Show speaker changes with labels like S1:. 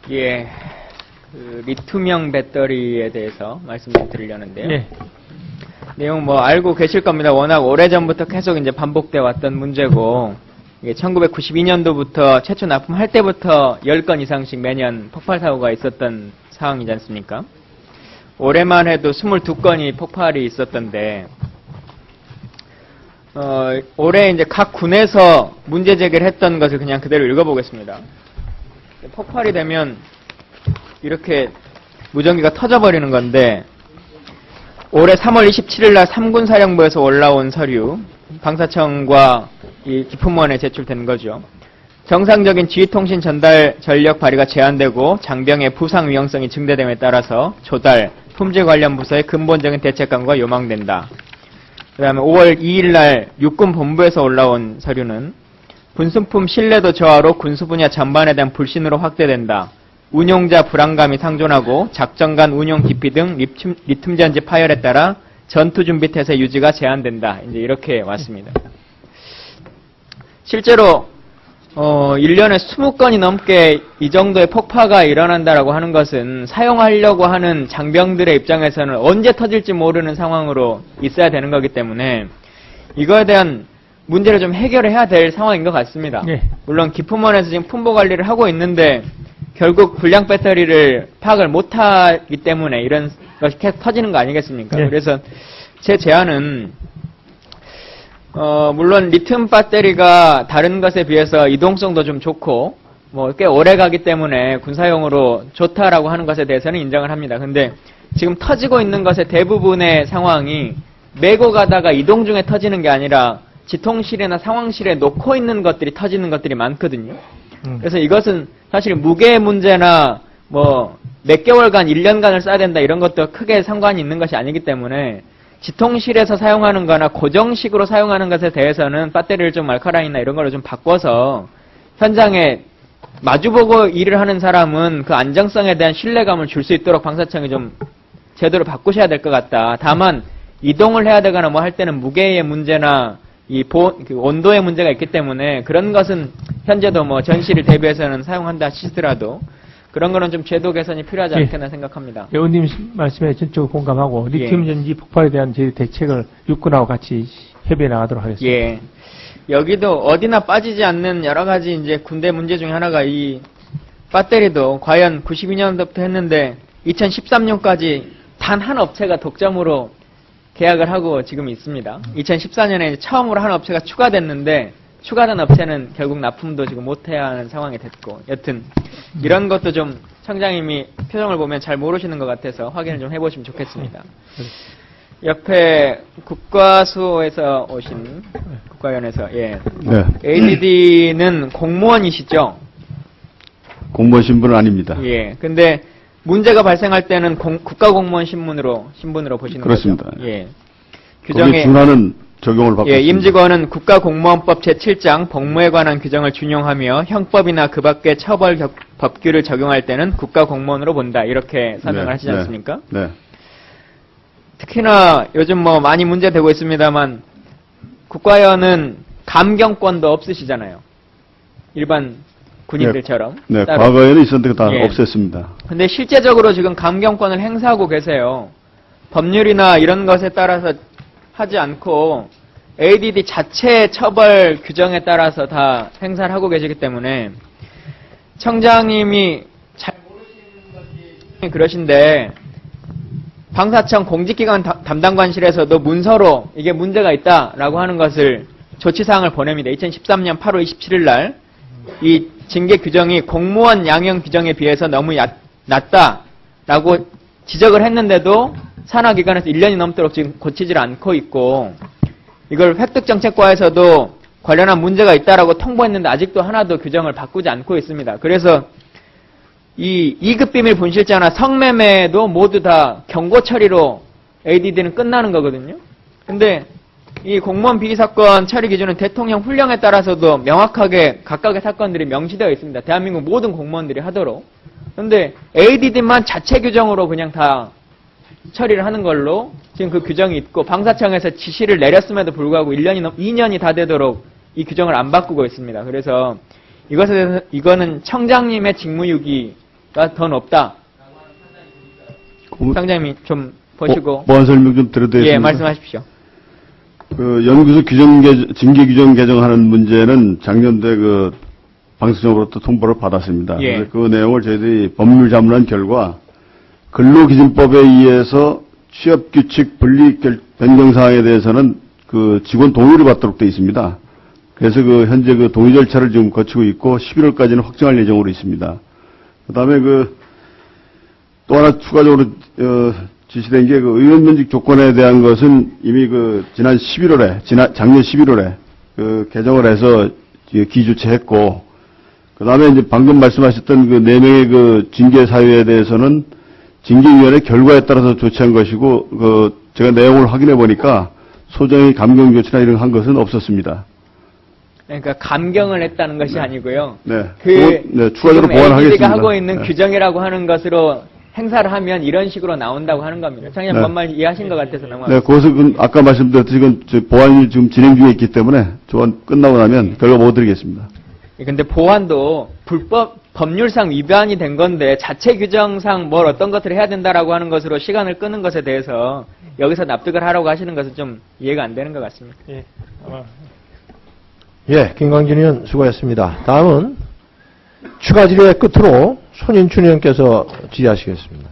S1: 예, 리튬형 배터리에 대해서 말씀을 드리려는데요.
S2: 네.
S1: 내용 뭐 알고 계실 겁니다. 워낙 오래전부터 계속 이제 반복돼 왔던 문제고, 이게 1992년도부터 최초 납품할 때부터 10건 이상씩 매년 폭발 사고가 있었던 상황이지 않습니까? 올해만 해도 22건이 폭발이 있었던데, 올해 이제 각 군에서 문제 제기를 했던 것을 그냥 그대로 읽어보겠습니다. 폭발이 되면 이렇게 무전기가 터져버리는 건데, 올해 3월 27일 날 3군 사령부에서 올라온 서류, 방사청과 이 기품원에 제출된 거죠. 정상적인 지휘통신 전달 전력 발휘가 제한되고 장병의 부상 위험성이 증대됨에 따라서 조달, 품질 관련 부서의 근본적인 대책 강구가 요망된다. 그 다음에 5월 2일 날 육군 본부에서 올라온 서류는 군수품 신뢰도 저하로 군수 분야 전반에 대한 불신으로 확대된다. 운용자 불안감이 상존하고 작전 간 운용 기피 등 리튬전지 파열에 따라 전투 준비 태세 유지가 제한된다. 이제 이렇게 왔습니다. 실제로 1년에 20건이 넘게 이 정도의 폭파가 일어난다라고 하는 것은 사용하려고 하는 장병들의 입장에서는 언제 터질지 모르는 상황으로 있어야 되는 거기 때문에 이거에 대한 문제를 좀 해결해야 될 상황인 것 같습니다.
S2: 네.
S1: 물론 기품원에서 지금 품보 관리를 하고 있는데 결국 불량 배터리를 파악을 못하기 때문에 이런 것이 계속 터지는 거 아니겠습니까?
S2: 네.
S1: 그래서 제 제안은 물론 리튬 배터리가 다른 것에 비해서 이동성도 좀 좋고 뭐 꽤 오래 가기 때문에 군사용으로 좋다라고 하는 것에 대해서는 인정을 합니다. 근데 지금 터지고 있는 것의 대부분의 상황이 메고 가다가 이동 중에 터지는 게 아니라 지통실이나 상황실에 놓고 있는 것들이 터지는 것들이 많거든요. 그래서 이것은 사실 무게 문제나 뭐 몇 개월간, 1년간을 써야 된다 이런 것도 크게 상관이 있는 것이 아니기 때문에 지통실에서 사용하는 거나 고정식으로 사용하는 것에 대해서는 배터리를 좀 알카라인이나 이런 걸로 좀 바꿔서 현장에 마주보고 일을 하는 사람은 그 안정성에 대한 신뢰감을 줄 수 있도록 방사청이 좀 제도를 바꾸셔야 될 것 같다. 다만 이동을 해야 되거나 뭐 할 때는 무게의 문제나 그 온도의 문제가 있기 때문에 그런 것은 현재도 뭐 전시를 대비해서는 사용한다 하시더라도 그런 거는 좀 제도 개선이 필요하지 않겠나 생각합니다.
S2: 의원님 말씀에 전적으로 공감하고 리튬 전지 폭발에 대한 저희 대책을 육군하고 같이 협의해 나가도록 하겠습니다.
S1: 예. 여기도 어디나 빠지지 않는 여러 가지 이제 군대 문제 중에 하나가 이 배터리도 과연 92년도부터 했는데 2013년까지 단 한 업체가 독점으로 계약을 하고 지금 있습니다. 2014년에 처음으로 한 업체가 추가됐는데 추가된 업체는 결국 납품도 지금 못해야 하는 상황이 됐고 여튼 이런 것도 좀 청장님이 표정을 보면 잘 모르시는 것 같아서 확인을 좀 해보시면 좋겠습니다. 옆에 국과수에서 오신 국가위원회에서 예.
S3: 네.
S1: ADD는 공무원이시죠?
S3: 공무원 신분은 아닙니다.
S1: 예. 근데 문제가 발생할 때는 국가공무원 신분으로 보시는
S3: 그렇습니다.
S1: 거죠? 예.
S3: 규정에 준하는 적용을 받고
S1: 예,
S3: 있습니다.
S1: 임직원은 국가공무원법 제7장 법무에 관한 규정을 준용하며 형법이나 그 밖의 처벌 법규를 적용할 때는 국가공무원으로 본다. 이렇게 설명을 하시지 않습니까?
S3: 네.
S1: 특히나 요즘 뭐 많이 문제되고 있습니다만 국가위원은 감경권도 없으시잖아요. 일반 군인들처럼.
S3: 네,
S1: 따로.
S3: 과거에는 있었는데 다
S1: 예.
S3: 없앴습니다.
S1: 근데 실제적으로 지금 감경권을 행사하고 계세요. 법률이나 이런 것에 따라서 하지 않고 ADD 자체 처벌 규정에 따라서 다 행사를 하고 계시기 때문에 청장님이 잘 모르시는 것이 그러신데 방사청 공직기관 담당관실에서도 문서로 이게 문제가 있다라고 하는 것을 조치사항을 보냅니다. 2013년 8월 27일 날 이 징계 규정이 공무원 양형 규정에 비해서 너무 낮다라고 지적을 했는데도 산하기관에서 1년이 넘도록 지금 고치질 않고 있고 이걸 획득정책과에서도 관련한 문제가 있다라고 통보했는데 아직도 하나도 규정을 바꾸지 않고 있습니다. 그래서 이 2급 비밀 분실자나 성매매도 모두 다 경고 처리로 ADD는 끝나는 거거든요. 근데 이 공무원 비리 사건 처리 기준은 대통령 훈령에 따라서도 명확하게 각각의 사건들이 명시되어 있습니다. 대한민국 모든 공무원들이 하도록. 근데 ADD만 자체 규정으로 그냥 다 처리를 하는 걸로 지금 그 규정이 있고 방사청에서 지시를 내렸음에도 불구하고 2년이 다 되도록 이 규정을 안 바꾸고 있습니다. 그래서 이거는 청장님의 직무유기 더 높다. 상장님이 좀 보시고.
S3: 보안 설명 좀 드려도 되겠습니까?
S1: 예, 말씀하십시오.
S3: 그 연구소 징계 규정 개정하는 문제는 작년도에 그 방송으로부터 통보를 받았습니다.
S1: 예.
S3: 그래서 그 내용을 저희들이 법률 자문한 결과 근로기준법에 의해서 취업규칙 분리 변경 사항에 대해서는 그 직원 동의를 받도록 되어 있습니다. 그래서 그 현재 그 동의 절차를 지금 거치고 있고 11월까지는 확정할 예정으로 있습니다. 그다음에 그 또 하나 추가적으로 지시된 게 그 의원 면직 조건에 대한 것은 이미 그 작년 11월에 그 개정을 해서 기조체했고, 그 다음에 이제 방금 말씀하셨던 그 4명의 그 징계 사유에 대해서는 징계위원회 결과에 따라서 조치한 것이고, 그 제가 내용을 확인해 보니까 소정의 감경 조치나 이런 한 것은 없었습니다.
S1: 그러니까 감경을 했다는 것이 아니고요.
S3: 네.
S1: 지금
S3: 추가적으로 보완하겠습니다.
S1: AD가 하고 있는
S3: 네.
S1: 규정이라고 하는 것으로 행사를 하면 이런 식으로 나온다고 하는 겁니다. 장님
S3: 네.
S1: 뭔 말 이해하신 것 같아서
S3: 네,
S1: 넘어가겠습니다.
S3: 그것은 아까 말씀드렸듯이 지금 보완이 지금 진행 중에 있기 때문에 조언 끝나고 나면 결과 못 드리겠습니다.
S1: 근데 보완도 법률상 위반이 된 건데 자체 규정상 뭘 어떤 것들을 해야 된다라고 하는 것으로 시간을 끄는 것에 대해서 여기서 납득을 하라고 하시는 것은 좀 이해가 안 되는 것 같습니다.
S2: 예, 아마
S4: 예, 김광진 의원 수고했습니다. 다음은 추가 질의의 끝으로 손인춘 의원께서 질의하시겠습니다.